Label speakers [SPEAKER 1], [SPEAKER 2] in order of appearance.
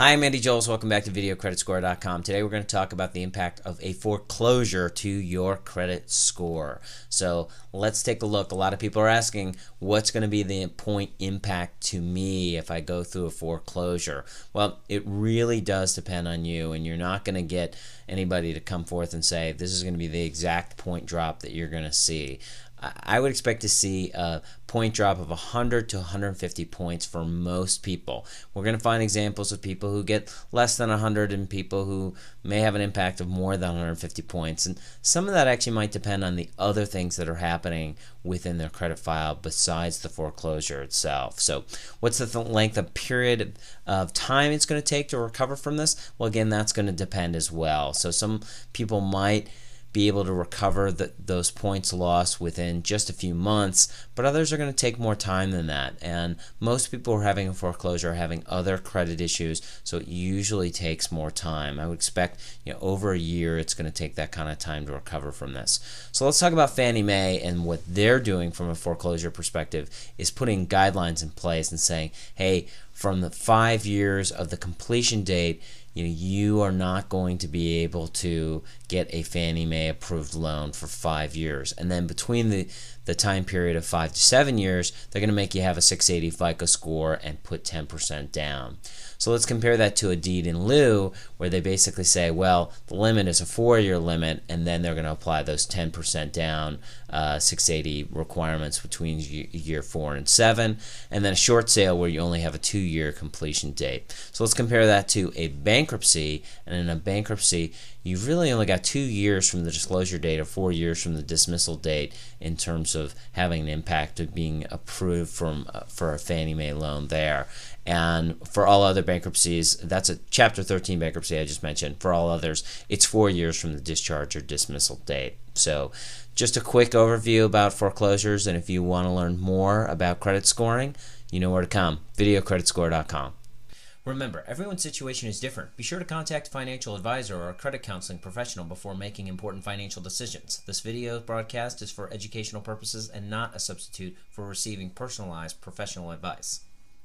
[SPEAKER 1] Hi, I'm Andy Joles. Welcome back to VideoCreditScore.com. Today we're going to talk about the impact of a foreclosure to your credit score. So let's take a look. A lot of people are asking, what's going to be the point impact to me if I go through a foreclosure? Well, it really does depend on you, and you're not going to get anybody to come forth and say, this is going to be the exact point drop that you're going to see. I would expect to see a point drop of 100 to 150 points for most people. We're going to find examples of people who get less than 100 and people who may have an impact of more than 150 points. And some of that actually might depend on the other things that are happening within their credit file besides the foreclosure itself. So what's the length of period of time it's going to take to recover from this? Well, again, that's going to depend as well. So some people might be able to recover those points lost within just a few months, but others are going to take more time than that. And most people who are having a foreclosure are having other credit issues, so it usually takes more time. I would expect over a year it's going to take that kind of time to recover from this. So let's talk about Fannie Mae, and what they're doing from a foreclosure perspective is putting guidelines in place and saying, hey, from the 5 years of the completion date, you are not going to be able to get a Fannie Mae approved loan for 5 years. And then between the time period of 5 to 7 years, they're going to make you have a 680 FICO score and put 10% down. So let's compare that to a deed in lieu, where they basically say, well, the limit is a 4-year limit, and then they're going to apply those 10% down 680 requirements between year 4 and 7, and then a short sale where you only have a 2-year completion date. So let's compare that to a bankruptcy, and in a bankruptcy, you've really only got 2 years from the disclosure date or 4 years from the dismissal date in terms of having an impact of being approved for a Fannie Mae loan there. And for all other bankruptcies, that's a Chapter 13 bankruptcy I just mentioned. For all others, it's 4 years from the discharge or dismissal date. So just a quick overview about foreclosures, and if you want to learn more about credit scoring, you know where to come, VideoCreditScore.com.
[SPEAKER 2] Remember, everyone's situation is different. Be sure to contact a financial advisor or a credit counseling professional before making important financial decisions. This video broadcast is for educational purposes and not a substitute for receiving personalized professional advice.